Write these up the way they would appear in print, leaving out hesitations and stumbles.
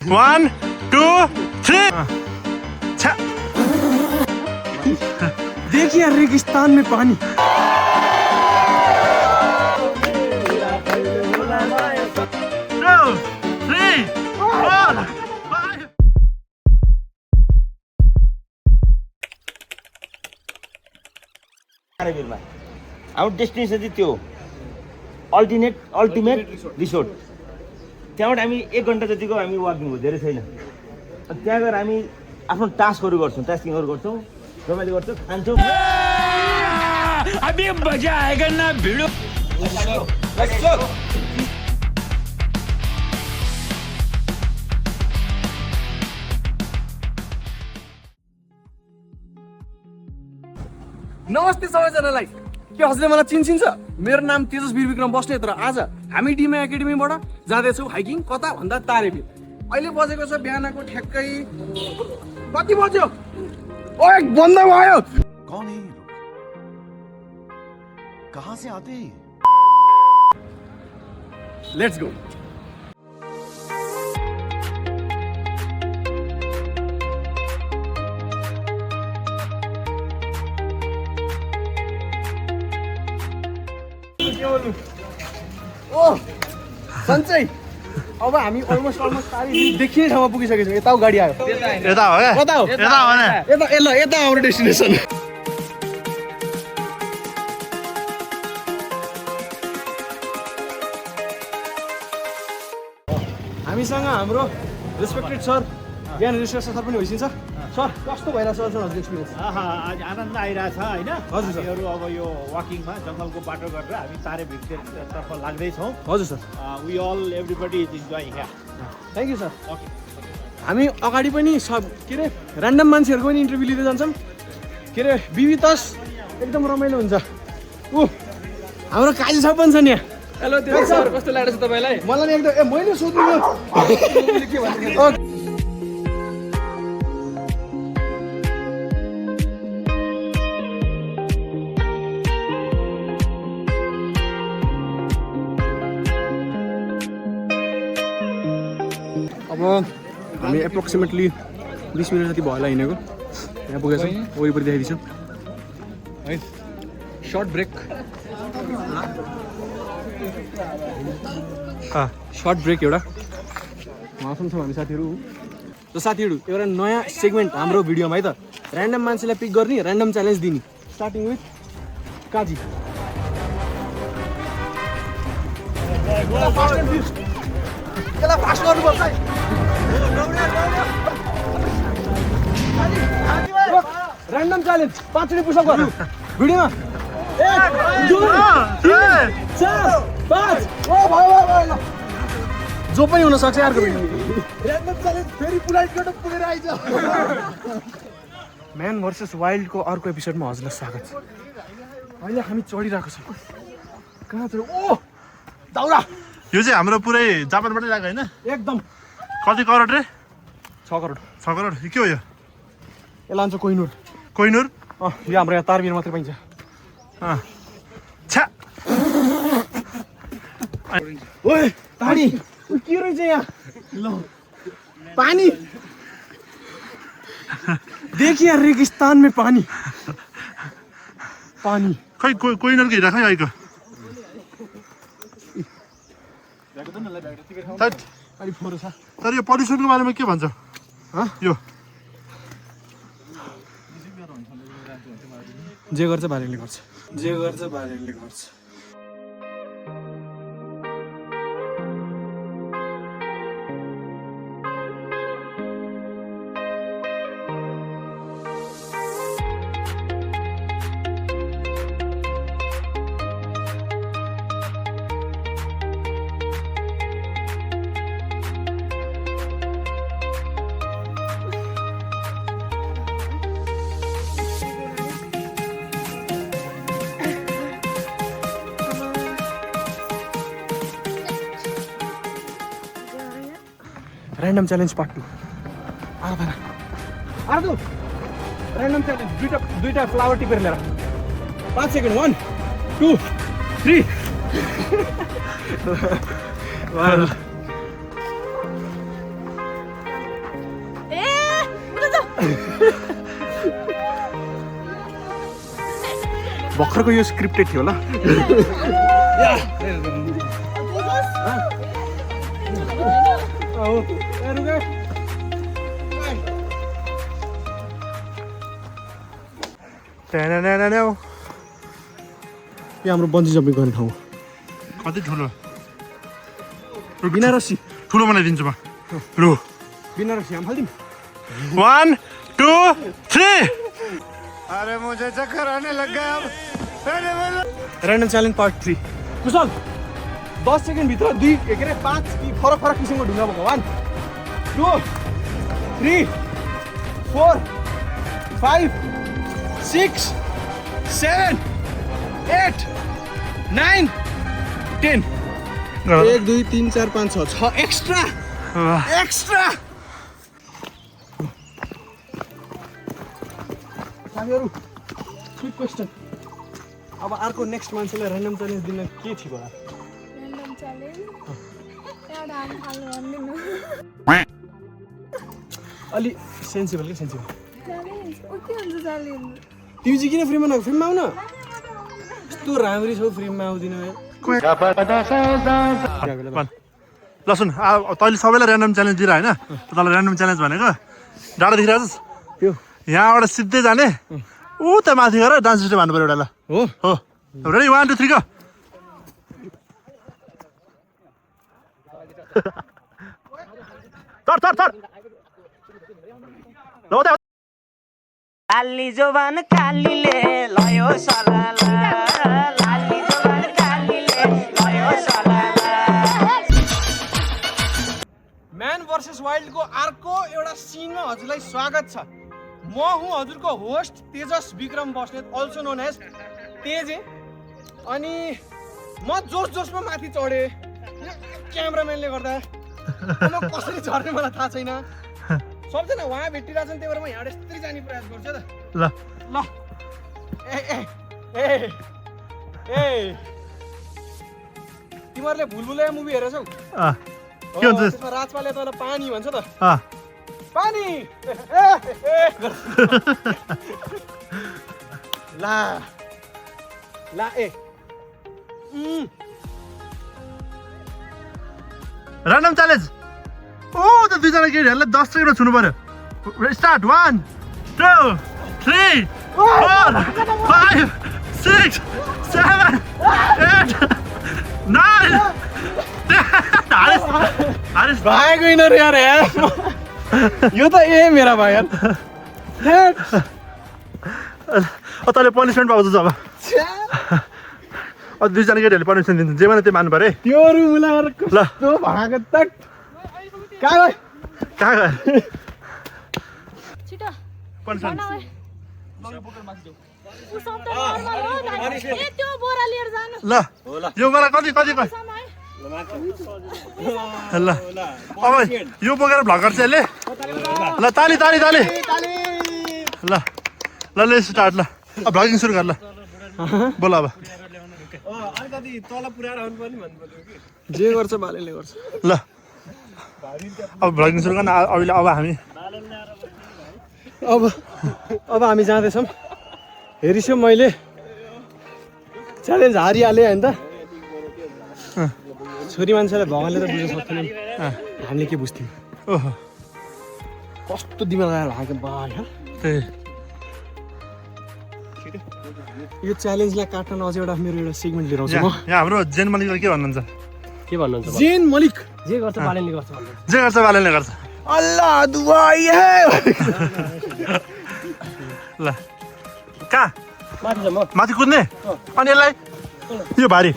1 2 3 देखिए रेगिस्तान में पानी। हाम्रो डेस्टिनेसन चाहिँ त्यो अल्टिमेट रिसोर्ट। त्यहाँबाट हामी 1 घन्टा जतिको हामी वाकिङ हो, धेरै छैन। अनि त्यहाँ गएर हामी आफ्नो टास्कहरू गर्छौँ, टास्किङहरू गर्छौँ, रमाइलो गर्छौँ, खान्छौँ। अभी मजा आएगा ना भिडो। नमस्ते सबैजनालाई। के हजुरले मलाई चिन्छ? मेरो नाम तेजस वीर विक्रम बस्नेत र आज हामी डिमे एकाडेमीबाट जाँदैछौँ हाइकिङ। कता भन्दा तारेबिल। अहिले बजेको छ बिहानको ठ्याक्कै कति बज्यो? ओए बन्द भयो। कौन है ये लोग? कहाँ से आते हैं? Let's go. ओ सन्चै, अब हामी अलमोस्ट तारेबिल देखिने ठाउँमा पुगिसकेको छौँ। यता गाडी आयो। यता हो क्या? कता हो? यता हो नि। यता हाम्रो डेस्टिनेसन। हामीसँग हाम्रो रेस्पेक्टेड सर बिहान रिसर्च सर पनि भइसिन्छ। सर कस्तो भइरहेछ हजुरको एक्सपिरियन्स? आज आनन्द आइरहेछ होइन। हजुर सर। हामीहरू अब यो वाकिङमा जङ्गलको बाटो गरेर हामी तारेभिरतर्फ लाग्दैछौँ। हजुर sir. We all everybody is enjoying here. Thank you sir. Okay. हामी अगाडि पनि सब के अरे ऱ्यान्डम मान्छेहरूको पनि इन्टरभ्यू लिँदै जान्छौँ। के अरे विविधस एकदम रमाइलो हुन्छ। हाम्रो काजी सब पनि छ नि यहाँ। हेलो त्यो सर, कस्तो लागेको छ तपाईँलाई? मलाई नि एकदम मैले सोध्नु यो के भन्छ। अब हामी एप्रोक्सिमेटली 20 मिनट जति भयो होला हिँडेको। यहाँ पुगेको छौँ, वरिपरि देखाइदिन्छौँ है। सर्ट ब्रेक एउटा उहाँसँग छौँ हामी साथीहरू। र साथीहरू एउटा नयाँ सेगमेन्ट हाम्रो भिडियोमा है त, ऱ्यान्डम मान्छेलाई पिक गर्ने, ऱ्यान्डम च्यालेन्ज दिने, स्टार्टिङ विथ काजी। फास्ट गर्नुपर्छ है। ऱ्यान्डम च्यालेन्ज 5 चोटि पुसअप गर्नु भिडियोमा। 1 2 3 4 5। ओ भयो। जो पनि हुन सक्छ अर्को भिडियो। ऱ्यान्डम च्यालेन्ज फेरि पुराइटबाट पुगेर आइज। म्यान भर्सेस वाइल्डको अर्को एपिसोडमा हजुरलाई स्वागत छ। अहिले हामी चढिरहेको छौँ। कहाँ छ? ओ दाउरा। यो चाहिँ हाम्रो पुरै जापानबाटै ल्याएको होइन? एकदम। कति करोड रे? 6 करोड। 6 करोड। के हो यो? यसलाई लान्छ कोहिनुर। कोहिनुर? यो हाम्रो यहाँ तारबिर मात्रै पाइन्छ। छ्या। ओए पानी के रहेछ यहाँ? ल पानी देखिए रेगिस्तान में पानी। पानी खै कोहिनुरको हिरा खै आइको? अलि फोरो छ। तर यो पल्युसनको बारेमा के भन्छ? यो जे गर्छ भाइरलले गर्छ। जे गर्छ भाइरलले गर्छ। Random challenge part 2। आर्दो ऱ्यान्डम च्यालेन्ज दुईटा फ्लावर टिपेर लिएर 5 सेकेन्ड 1 2 3 भर्खरको यो स्क्रिप्टेड थियो होला यो हाम्रो बन्जी जम्पिङ गर्ने ठाउँ कति ठुलो बिना रस्सी ठुलो बनाइदिन्छु म लु बिना रस्सी हामी फाल्दिउँ 1 2 3 ऱ्यान्डम च्यालेन्ज पार्ट 3 कुशल 10 सेकेन्डभित्र 2 के अरे 5 फरक फरक किसिमको ढुङ्गा भएको 1 2 3 4 5 6 7 8 9 10 1 2 3 4 5 6 एक्स्ट्रा साथीहरू क्विक क्वेसन अब अर्को नेक्स्ट मान्छेलाई ऱ्यान्डम च्यालेन्ज दिन के थियो होला ऱ्यान्डम च्यालेन्ज एउटा आम फाल्नु भन्दिनु अलि सेन्सिबल के सेन्सिबल च्यालेन्ज ओ के हुन्छ च्यालेन्ज तिमी चाहिँ किन फ्रीमा नआऊ फ्रीमा आऊ न यस्तो राम्री छौ फ्रीमा आउँदिन ल सुन तैँले सबैलाई ऱ्यान्डम च्यालेन्ज दिएर होइन तँलाई ऱ्यान्डम च्यालेन्ज भनेको डाँडा देखिरहेछस् त्यो यहाँबाट सिधै जाने ऊ त माथि गएर डान्स स्टेप हान्नु पऱ्यो एउटा ल हो रेडी 1 2 3 गो तर लाली जोबान कालीले लयो सलाला लाली जोबान कालीले लयो सलाला म्यान भर्सेस वाइल्डको अर्को एउटा सिनमा हजुरलाई स्वागत छ म हुँ हजुरको होस्ट तेजस विक्रम बस्नेत अल्सो नोन एज तेजे अनि म जोसमा माथि चढेँ क्यामेराम्यानले गर्दा म कसरी चढ्ने मलाई थाहा छैन सबजना उहाँ भेटिरहेछन् त्यही भएर म यहाँबाट यस्तरी जाने प्रयास गर्छु त ल तिमीहरूले भुलभुलैया मुभी हेरेछौ के हुन्छ त्यसमा राजपालले तँलाई पानी भन्छ त पानी ला ऱ्यान्डम च्यालेन्ज ओ त दुईजना केटीहरूलाई 10 सेकेन्डमा छुनु पर्यो स्टार्ट 1 2 3 4 5 6 7 8 9 10 भागेको यिनीहरू यार यो त मेरा भाइ यार तैँले पनिसमेन्ट पाउँछ अब दुईजना केटीहरूले पनिसमेन्ट दिन्छ जे भने त्यो मान्नु पऱ्यो है त्यो मिलाएर कस्तो भागो तक कहाँ गयो छिटो पनिसमेन्ट त्यो बोरा लिएर जानु ल यो बोरा कति समय ल अब यो बोकेर भ्लगर चाहिँ यसले ल ताली ताली ताली ल ल ल स्टार्ट ल अब भ्लगिङ सुरु गर ल बोल अब जे गर्छ बालेले गर्छ ल अब भ्लगिङ सुरु गर्न अहिले अब हामी अब हामी जाँदैछौँ हेरिसो मैले च्यालेन्ज हारिहालेँ होइन त छोरी मान्छेलाई भगवान्ले त बुझ्न सक्दैन हामीले के बुझ्थ्यौँ ओहो कस्तो दिमाग आएर भाग्यो बा यार यो च्यालेन्जलाई काट्न अझै एउटा मेरो एउटा सेगमेन्ट लिएर आउँछु म यहाँ हाम्रो जेन मलिकले के भन्नुहुन्छ के भन्नुहुन्छ जेन मलिक जे गर्छ बालेनले गर्छ जे गर्छ बालेनले गर्छ अल्लाह दुआई है ल कहाँ माथि जाम माथि कुद्ने अनि यसलाई यो भारी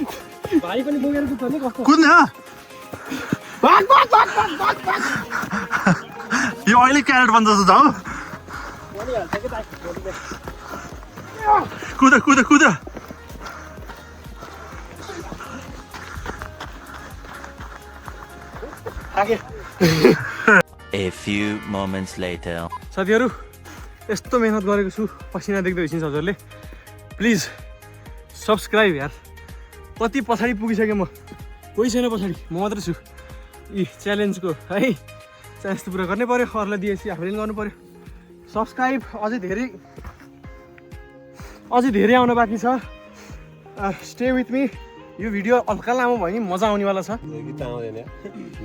भाइ पनि बोकेर कुद्छ नि कस्तो कुद्ने यो अहिले क्यारेट बन्छ जस्तो जाऊ कुद कुद कुद A few moments later. साथीहरू यस्तो मेहनत गरेको छु पसिना देख्दै हुनुहुन्छ हजुरले प्लिज सब्सक्राइब यार कति पछाडि पुगिसकेँ म कोही छैन पछाडि म मात्रै छु यी च्यालेन्जको है च्यालेन्ज त पुरा गर्नै पऱ्यो अरूलाई दिएपछि आफूले पनि गर्नु पऱ्यो सब्सक्राइब अझै धेरै आउन बाँकी छ। Stay with me. यो भिडियो हल्का लामो भयो नि मजा आउनेवाला छ।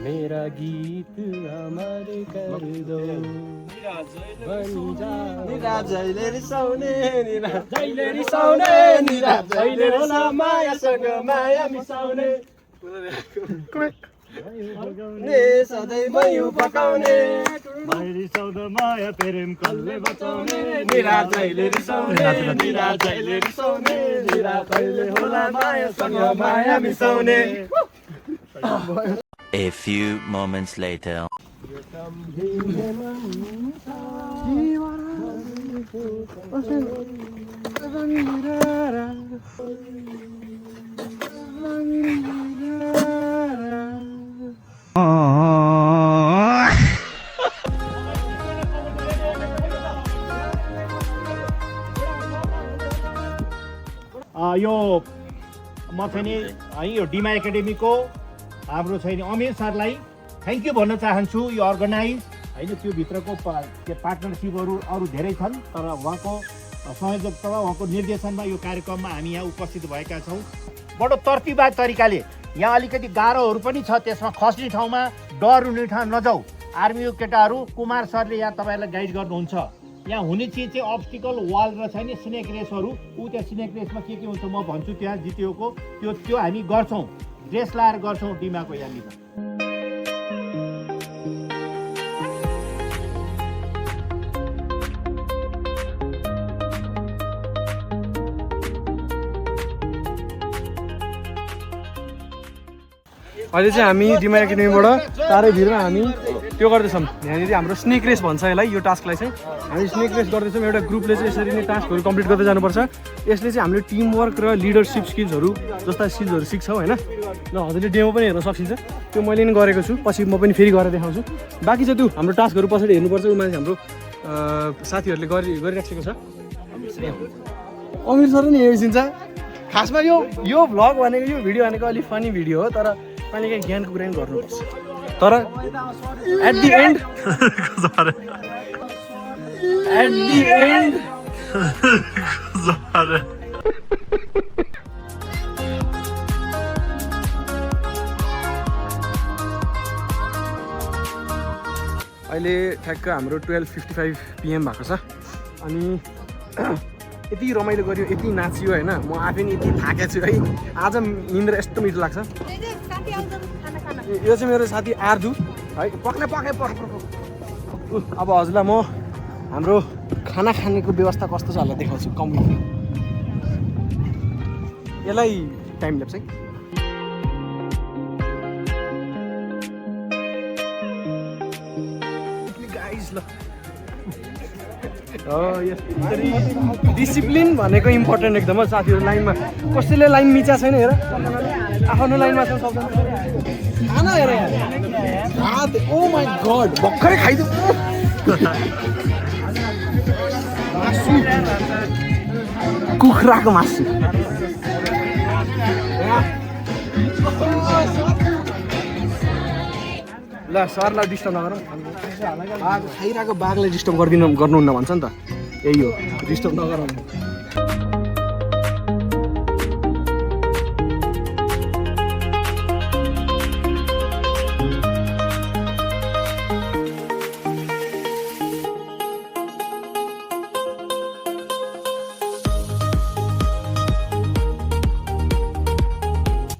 मेरा गीत हमारे कर दो निरा जहिले रिसाउने होला मायासँग माया मिसाउने ने सधैँ भयो पकाउने माया प्रेम कसले बचाउने निरा जहिले रिसाउने निरा कहिले होला मायासँग माया मिसाउने। A few moments later. यो म चाहिँ नि है यो डिमा एकाडेमीको हाम्रो चाहिँ नि अमीर सरलाई थ्याङ्क यू भन्न चाहन्छु। यो अर्गनाइज होइन त्यो भित्रको पार्टनरसिपहरू अरू धेरै छन्, तर उहाँको संयोजकता उहाँको निर्देशनमा यो कार्यक्रममा हामी यहाँ उपस्थित भएका छौँ। बडो तर्तिबवाद तरिकाले यहाँ अलिकति गाह्रोहरू पनि छ, त्यसमा खस्ने ठाउँमा डर हुने ठाउँ नजाऊ। आर्मीको केटाहरू कुमार सरले यहाँ तपाईँहरूलाई गाइड गर्नुहुन्छ। यहाँ हुने चिज चाहिँ अब्स्टिकल वाल र छैन स्नेक रेसहरू। त्यहाँ स्नेक रेसमा के हुन्छ म भन्छु, त्यहाँ जितेको त्यो हामी गर्छौँ, ड्रेस लाएर गर्छौँ डिमाको यहाँनिर। अहिले चाहिँ हामी डिमा एकाडेमीबाट तारै भिरमा हामी त्यो गर्दैछौँ। यहाँनिर हाम्रो स्नेक रेस भन्छ यसलाई। यो टास्कलाई चाहिँ हामी स्नेक रेस गर्दैछौँ। एउटा ग्रुपले चाहिँ यसरी नै टास्कहरू कम्प्लिट गर्दै जानुपर्छ। यसले चाहिँ हामीले टिमवर्क र लिडरसिप स्किल्सहरू जस्ता स्किल्सहरू सिक्छौँ होइन। ल हजुरले डेमो पनि हेर्न सकिन्छ, त्यो मैले नि गरेको छु। पछि म पनि फेरि गरेर देखाउँछु। बाँकी चाहिँ त्यो हाम्रो टास्कहरू पछाडि हेर्नुपर्छ। ऊ मान्छे हाम्रो साथीहरूले गरिराखेको छ। अमीर सर नि हेर्छिन्छ। खासमा यो भ्लग भनेको यो भिडियो भनेको अलिक फनी भिडियो हो, तर कहिले काहीँ ज्ञानको कुरा पनि गर्नुपर्छ। तर एट दि एन्ड अहिले ठ्याक्क हाम्रो 12:55 PM भएको छ। अनि यति रमाइलो गऱ्यो, यति नाच्यो होइन। म आफै नि यति थाकेको छु है। आज निन्द्रा यस्तो मिठो लाग्छ। यो चाहिँ मेरो साथी आर्जु है। पक्ने अब हजुरलाई म हाम्रो खाना खानेको व्यवस्था कस्तो छ होला देखाउँछु कम्प्लिटली। यसलाई टाइम ल्याप्स है। गाइस ल डिसिप्लिन भनेको इम्पोर्टेन्ट एकदम। साथीहरू लाइनमा कसैले लाइन मिचा छैन हेर, आफ्नो लाइनमा छ सबजना। खाना हेर हात, ओ माई गड भर्खरै खाइदियो। मासु, कुखुराको मासु। ल सरलाई डिस्टर्ब नगरौँ। आज खाइरहेको बाघलाई डिस्टर्ब गर्नुहुन्न भन्छ नि त, यही हो, डिस्टर्ब नगरौँ।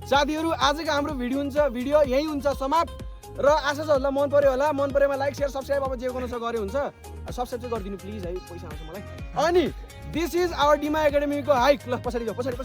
साथीहरू आजको हाम्रो भिडियो यही हुन्छ समाप्त। र आशा छ हजुरलाई मन पर्यो होला। मन परेमा लाइक शेयर सब्सक्राइब अब जे गर्नु छ गरे हुन्छ। सब्सक्राइब चाहिँ गरिदिनु प्लिज है, पैसा आउँछ मलाई। अनि this is our Dima एकाडेमीको hike. ल पछाडि जाऊ, पछाडि